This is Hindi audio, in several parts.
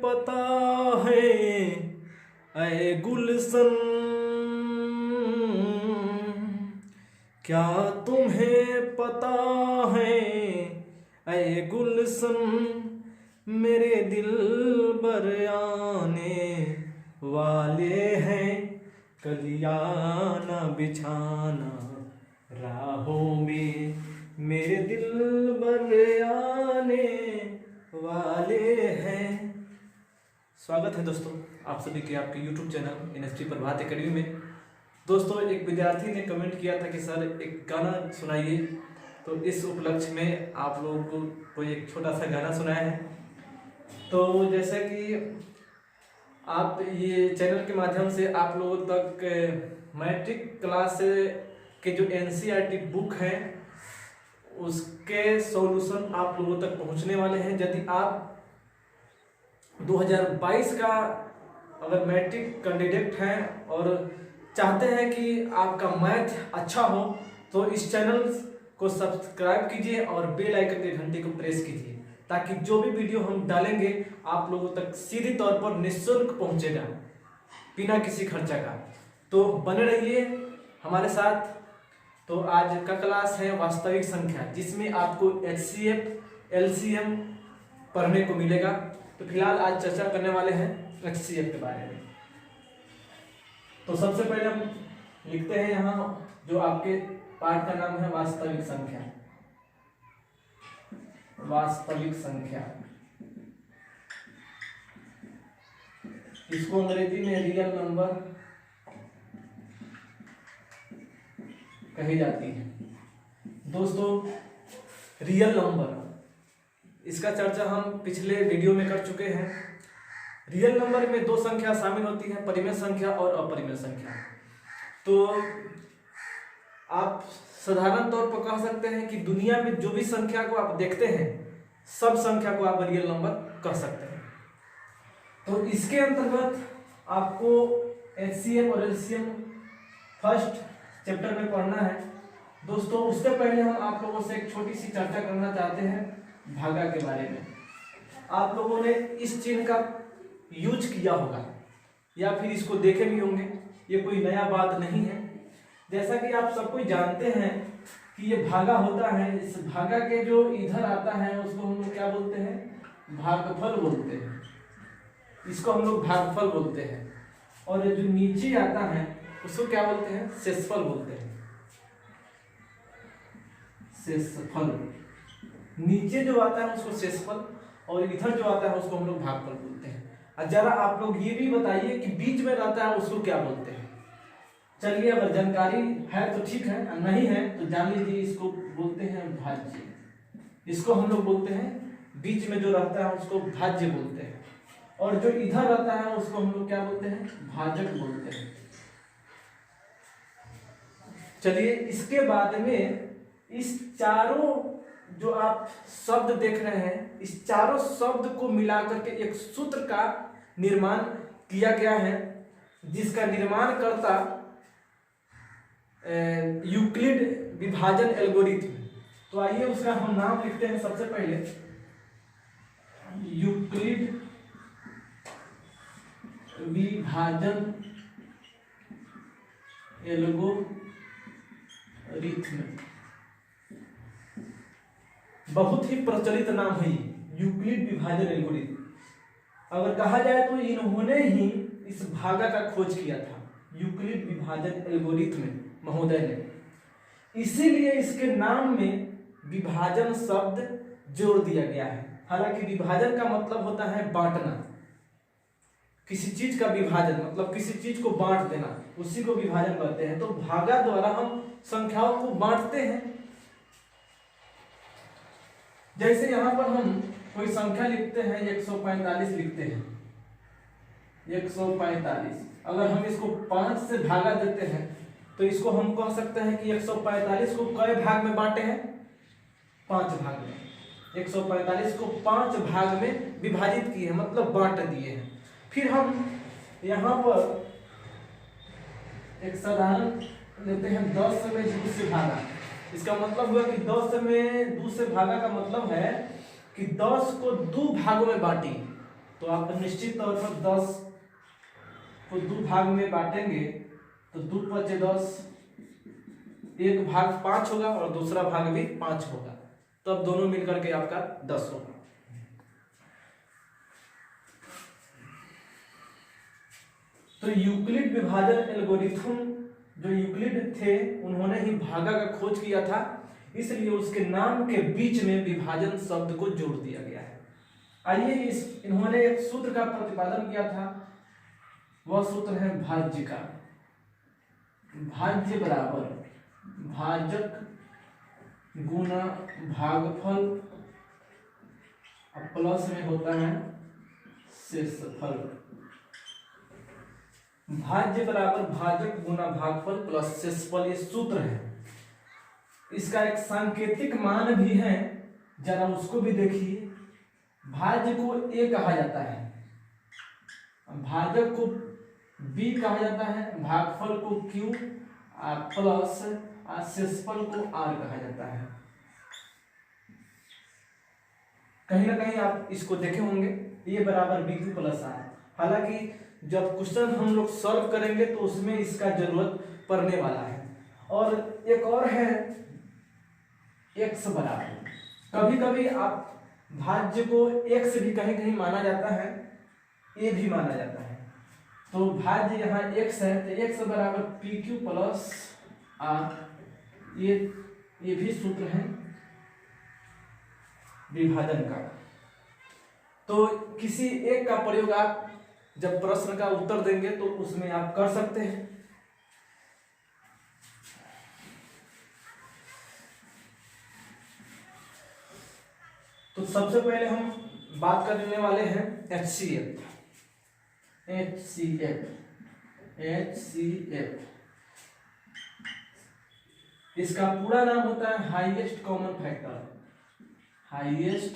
पता है ऐ गुलशन, क्या तुम्हें पता है ऐ गुलशन, मेरे दिल बर आने वाले हैं, कलियाना बिछाना राहों में, मेरे दिल बर आने वाले हैं। स्वागत है दोस्तों आप सभी के आपके YouTube चैनल NST प्रभात एकेडमी में। दोस्तों एक विद्यार्थी ने कमेंट किया था कि सर एक गाना सुनाइए, तो इस उपलक्ष्य में आप लोगों को एक छोटा सा गाना सुनाया है। तो जैसे कि आप ये चैनल के माध्यम से आप लोगों तक मैट्रिक क्लास के जो NCERT बुक हैं उसके सॉल्यूशन आप लोगों तक पहुंचने वाले हैं। यदि आप 2022 का अगर मैट्रिक कैंडिडेट हैं और चाहते हैं कि आपका मैथ अच्छा हो तो इस चैनल को सब्सक्राइब कीजिए और बेल आइकन के घंटे को प्रेस कीजिए, ताकि जो भी वीडियो हम डालेंगे आप लोगों तक सीधे तौर पर निःशुल्क पहुंचेगा बिना किसी खर्चा का। तो बने रहिए हमारे साथ। तो आज का क्लास है वास्तविक संख्या, जिसमें आपको HCF LCM पढ़ने को मिलेगा। तो फिलहाल आज चर्चा करने वाले हैं HCF के बारे में। तो सबसे पहले हम लिखते हैं यहाँ जो आपके पाठ का नाम है वास्तविक संख्या। वास्तविक संख्या, इसको अंग्रेजी में रियल नंबर कही जाती है। दोस्तों रियल नंबर, इसका चर्चा हम पिछले वीडियो में कर चुके हैं। रियल नंबर में दो संख्या शामिल होती है, परिमेय संख्या और अपरिमेय संख्या। तो आप साधारण तौर पर कह सकते हैं कि दुनिया में जो भी संख्या को आप देखते हैं सब संख्या को आप रियल नंबर कह सकते हैं। तो इसके अंतर्गत आपको HCF और LCM फर्स्ट चैप्टर में पढ़ना है। दोस्तों उससे पहले हम आप लोगों से एक छोटी सी चर्चा करना चाहते हैं भागा के बारे में। आप लोगों ने इस चिन्ह का यूज किया होगा या फिर इसको देखे भी होंगे, ये कोई नया बात नहीं है। जैसा कि आप सब कोई जानते हैं कि ये भागा होता है, इस भागा के जो इधर आता है उसको हम लोग क्या बोलते हैं, भागफल बोलते हैं। इसको हम लोग भागफल बोलते हैं। और जो नीचे आता है उसको क्या बोलते हैं, शेषफल बोलते हैं। शेषफल, नीचे जो आता है उसको शेषफल और इधर जो आता है उसको हम लोग भागफल बोलते हैं। और जरा आप लोग ये भी बताइए कि बीच में रहता है उसको क्या बोलते हैं। चलिए अगर जानकारी है तो ठीक है, नहीं है तो जान लीजिए इसको बोलते हैं भाज्य। इसको हम लोग बोलते हैं, बीच में जो रहता है उसको भाज्य बोलते हैं, और जो इधर रहता है उसको हम लोग क्या बोलते हैं, भाजक बोलते हैं। चलिए इसके बाद में इस चारों जो आप शब्द देख रहे हैं, इस चारों शब्द को मिलाकर के एक सूत्र का निर्माण किया गया है, जिसका निर्माण करता यूक्लिड विभाजन एल्गोरिथम। तो आइए उसका हम नाम लिखते हैं। सबसे पहले यूक्लिड विभाजन एल्गोरिथम, बहुत ही प्रचलित नाम है यूक्लिड विभाजन एल्गोरिथम। अगर कहा जाए तो इन्होंने ही इस भागा का खोज किया था, यूक्लिड विभाजन एल्गोरिथम महोदय ने। इसीलिए इसके नाम में विभाजन शब्द जोड़ दिया गया है। हालांकि विभाजन का मतलब होता है बांटना, किसी चीज का विभाजन मतलब किसी चीज को बांट देना, उसी को विभाजन कहते हैं। तो भागा द्वारा हम संख्याओं को बांटते हैं। जैसे यहां पर हम कोई संख्या लिखते हैं, 145 लिखते हैं, 145। अगर हम इसको 5 से भागा देते हैं तो इसको हम कह सकते हैं कि 145 को कई भाग में बांटे हैं, 5 भाग में। 145 को 5 भाग में विभाजित किए हैं, मतलब बांट दिए हैं। फिर हम यहाँ पर एक साधारण लेते हैं, 10 में 2 से भागा। इसका मतलब हुआ कि 10 में 2 से भागा का मतलब है कि 10 को 2 भागों में बांटी। तो आप निश्चित तौर पर 10 को 2 भाग में बांटेंगे तो 2 × 10, एक भाग 5 होगा और दूसरा भाग भी 5 होगा, तो अब दोनों मिलकर के आपका 10 होगा। तो यूक्लिड विभाजन एल्गोरिथम, जो यूक्लिड थे उन्होंने ही भागा का खोज किया था, इसलिए उसके नाम के बीच में विभाजन शब्द को जोड़ दिया गया है। आइए इन्होंने एक सूत्र का प्रतिपादन किया था, वह सूत्र है भाज्य का। भाज्य बराबर भाजक गुना भागफल प्लस में होता है शेषफल। भाज्य बराबर भाजक गुना भागफल प्लस शेषफल, ये सूत्र है। इसका एक सांकेतिक मान भी है, जरा उसको भी देखिए। भाज्य को ए कहा जाता है, भाजक को बी कहा जाता है, भागफल को क्यू प्लस शेषफल को आर कहा जाता है। कहीं ना कहीं आप इसको देखे होंगे, ए बराबर बी क्यू प्लस आर। हालांकि जब क्वेश्चन हम लोग सॉल्व करेंगे तो उसमें इसका जरूरत पड़ने वाला है। और एक और है एक्स बराबर, कभी कभी आप भाज्य को एक्स भी कहीं कहीं माना जाता है, ए भी माना जाता है। तो भाज्य यहाँ एक्स है, तो एक्स बराबर पी क्यू प्लस आर, ये भी सूत्र है विभाजन का। तो किसी एक का प्रयोग आप जब प्रश्न का उत्तर देंगे तो उसमें आप कर सकते हैं। तो सबसे पहले हम बात करने वाले हैं HCF। इसका पूरा नाम होता है highest common factor. Highest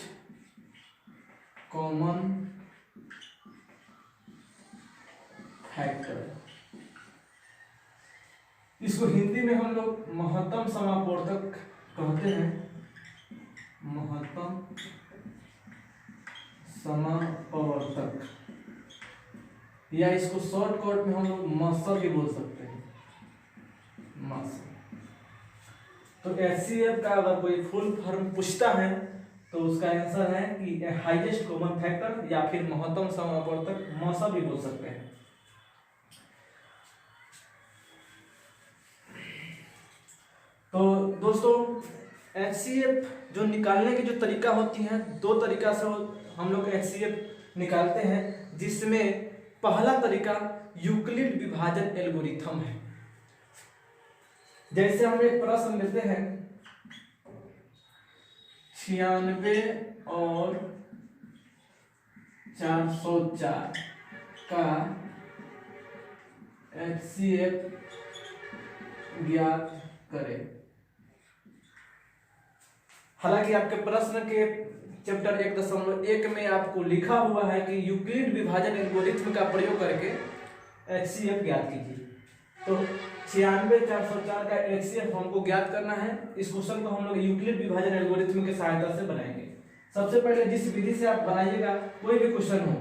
common factor, इसको हिंदी में हम लोग महत्तम समापवर्तक कहते हैं। महत्तम समापवर्तक, या इसको शॉर्टकट में हम लोग मस भी बोल सकते हैं, मस। तो HCF का अगर कोई फुल फॉर्म पूछता है तो उसका आंसर है कि हाईएस्ट कॉमन फैक्टर, या फिर महत्तम समापवर्तक, मस भी बोल सकते हैं। तो दोस्तों HCF जो निकालने की जो तरीका होती है, 2 तरीका से हम लोग HCF निकालते हैं, जिसमें पहला तरीका यूक्लिड विभाजन एल्गोरिथम है। जैसे हम एक प्रश्न लेते हैं, 96 और 404 का HCF ज्ञात करें। हालांकि आपके प्रश्न के चैप्टर 1.1 में आपको लिखा हुआ है कि यूक्लिड विभाजन एल्गोरिथम का प्रयोग करके HCF ज्ञात कीजिए। तो 96 404 का HCF हमको ज्ञात करना है। इस क्वेश्चन को हम लोग यूक्लिड विभाजन एल्गोरिथम की सहायता से बनाएंगे। सबसे पहले जिस विधि से आप बनाइएगा, कोई भी क्वेश्चन हो,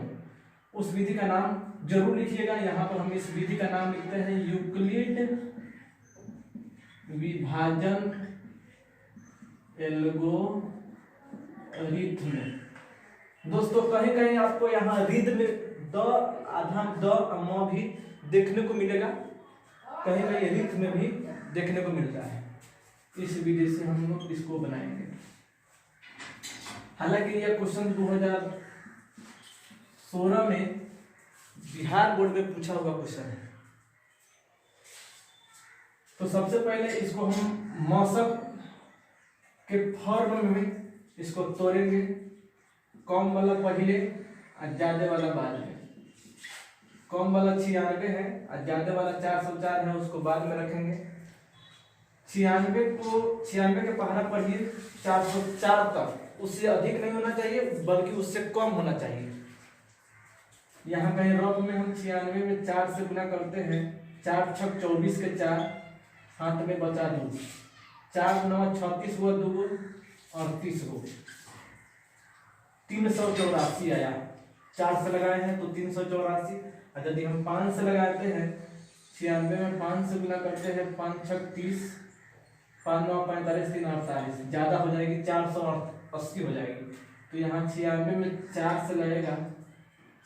उस विधि का नाम जरूर लिखिएगा। यहाँ पर हम इस विधि का नाम लिखते हैं यूक्लिड विभाजन एल्गोरिथम। दोस्तों कहीं कहीं आपको यहाँ रिद में द आधा द म भी देखने को मिलेगा, कहीं कहीं रिद में भी देखने को मिलता है। इस विधि से हम लोग इसको बनाएंगे। हालांकि यह क्वेश्चन 2016 में बिहार बोर्ड में पूछा हुआ क्वेश्चन है। तो सबसे पहले इसको हम मौसक के फॉर्म में इसको तोड़ेंगे, कम वाला पहले और ज्यादा वाला बाद में। कम वाला 96 है और ज्यादा वाला 404 है, उसको बाद में रखेंगे। 96 के पहला पढ़िए 404 तक, उससे अधिक नहीं होना चाहिए बल्कि उससे कम होना चाहिए। यहाँ कहीं रफ में हम 96 में 4 से गुना करते हैं, 4 छक 24 के 4, हाथ में बचा 2, 4 9 36 हुआ, 2 और 30 हो, 384 आया। 4 से लगाए हैं तो 384, और यदि हम 5 से लगाते हैं 96 में 5 से गुना करते हैं 5 छक 30, 5 9 45, 3 48, ज्यादा हो जाएगी 480 हो जाएगी। तो यहाँ 96 में 4 से लगेगा,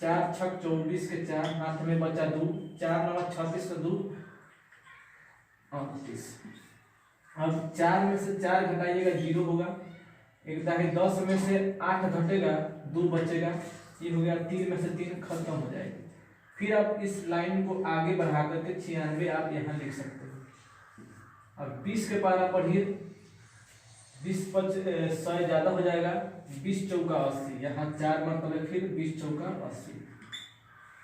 4 छक 24 के 4, हाथ में बचा 2, 4 9 36 से 2 38। अब 4 में से 4 घटाइएगा 0 होगा, एक दाही 10 में से 8 घटेगा 2 बचेगा, ये हो गया 3 में से 3 खत्म हो जाएगी। फिर आप इस लाइन को आगे बढ़ा करके 96 आप यहाँ लिख सकते हो। अब 20 के पारा पढ़िए, 20 100 ज्यादा हो जाएगा, 20 चौका 80, यहाँ 4 मतलब फिर 20 चौका 80।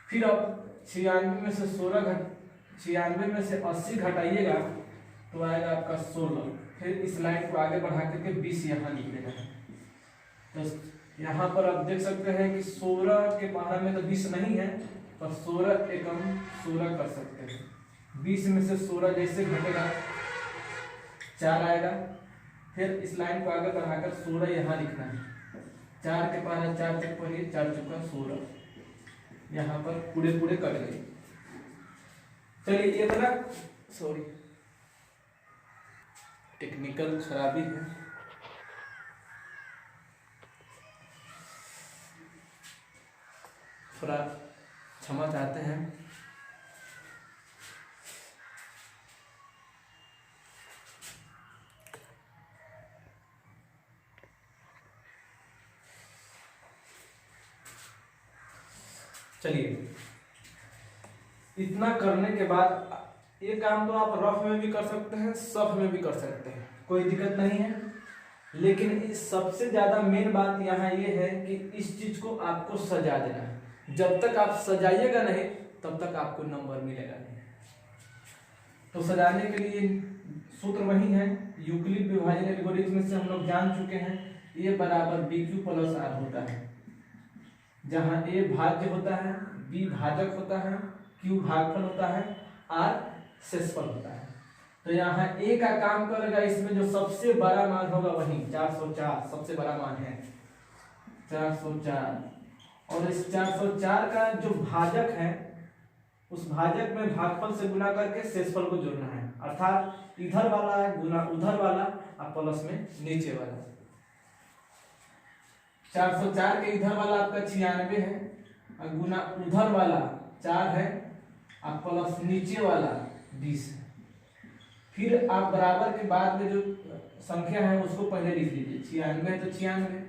फिर अब 96 में से 96 में से 80 घटाइएगा तो आएगा आपका 16। फिर इस लाइन को आगे बढ़ा करके 20 यहाँ लिख देना है। तो यहाँ पर आप देख सकते हैं कि 16 के पारा में तो 20 नहीं है, पर 16 एकम 16 कर सकते हैं। 20 में से 16 जैसे घटेगा 4 आएगा। फिर इस लाइन को आगे बढ़ाकर 16 यहाँ लिखना है, 4 के पारा 4 तक पढ़िए, 4 चौका 16, यहाँ पर पूरे पूरे कट गए। चलिए इतना, सॉरी टेक्निकल खराबी है, थोड़ा क्षमा चाहते हैं। चलिए इतना करने के बाद ये काम तो आप रफ में भी कर सकते हैं, सफ में भी कर सकते हैं, कोई दिक्कत नहीं है। लेकिन इस सबसे ज्यादा मेन बात यहाँ ये है कि इस चीज को आपको सजा देना है। जब तक आप सजाइएगा नहीं तब तक आपको नंबर मिलेगा नहीं। तो सजाने के लिए सूत्र वही है, यूक्लिड विभाजन एल्गोरिथ्म से हम लोग जान चुके हैं, ए बराबर BQ प्लस R होता है, जहाँ ए भाज्य होता है, बी भाजक होता है, क्यू भागफल होता है, आर शेषफल होता है। तो यहाँ ए का काम करेगा, इसमें जो सबसे बड़ा मान होगा वही 404 सबसे बड़ा मान है 404, और इस 404 का जो भाजक है उस भाजक में भागफल से गुना करके शेषफल को जोड़ना है, अर्थात इधर वाला गुना उधर वाला और प्लस में नीचे वाला। 404 के इधर वाला आपका 96 है और गुना उधर वाला 4 है और प्लस नीचे वाला 20 है। फिर आप बराबर के बाद में जो संख्या है उसको पहले लिख लीजिए, 96 है तो 96,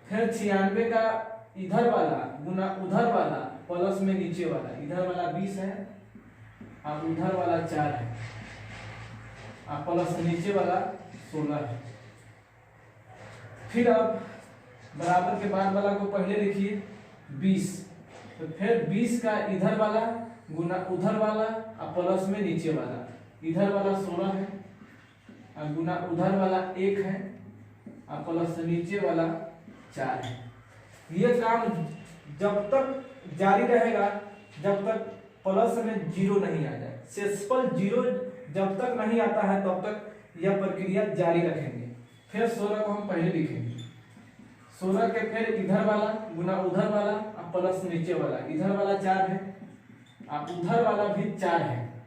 फिर 96 का इधर वाला गुना उधर वाला प्लस में नीचे वाला, इधर वाला 20 है और उधर वाला 4 है और प्लस नीचे वाला 16 है। फिर आप बराबर के बाद वाला को पहले लिखिए 20, तो फिर 20 का इधर वाला गुना उधर वाला और प्लस में नीचे वाला, इधर वाला 16 है और गुना उधर वाला 1 है और प्लस नीचे वाला 4 है। ये काम जब तक जारी रहेगा जब तक प्लस में 0 नहीं आ जाए, शेषफल 0 जब तक नहीं आता है तब तक यह प्रक्रिया जारी रखेंगे। फिर 16 को हम पहले लिखेंगे, 16 के फिर इधर वाला गुना उधर वाला और प्लस नीचे वाला, इधर वाला 4 है और उधर वाला भी 4 है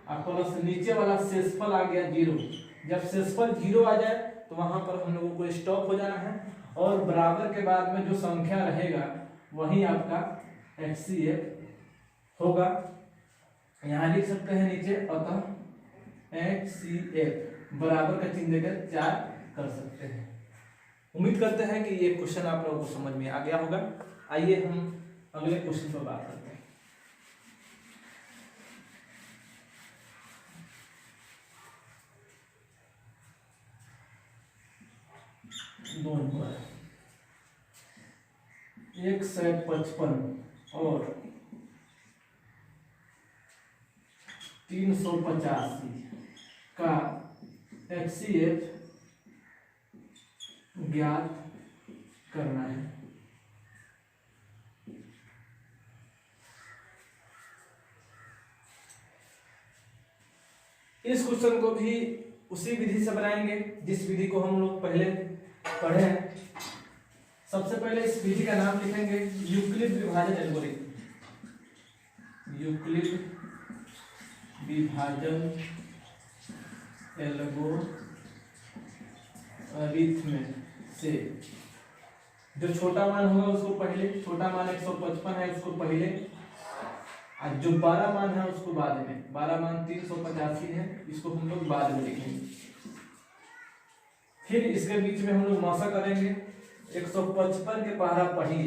और प्लस नीचे वाला शेषफल आ गया 0। जब शेषफल 0 आ जाए तो वहां पर हम लोगों को स्टॉप हो जाना है और बराबर के बाद में जो संख्या रहेगा वही आपका HCF होगा। यहाँ लिख सकते हैं नीचे, अतः HCF बराबर का चिन्ह देकर 4 कर सकते हैं। उम्मीद करते हैं कि ये क्वेश्चन आप लोगों को समझ में आ गया होगा। आइए हम अगले क्वेश्चन पर बात करते हैं। दो नंबर 155 और 385 का HCF ज्ञात करना है। इस क्वेश्चन को भी उसी विधि से बनाएंगे जिस विधि को हम लोग पहले पढ़े हैं। सबसे पहले इस विधि का नाम लिखेंगे यूक्लिड विभाजन एल्गोरिथम। यूक्लिड विभाजन एल्गोरिथम से जो छोटा मान होगा उसको पहले, छोटा मान 155 है उसको पहले, और जो 12 मान है उसको बाद में। 12 मान 385 है, इसको हम लोग बाद में लिखेंगे। फिर इसके बीच में हम लोग मौसा करेंगे 155 के पहला पहिए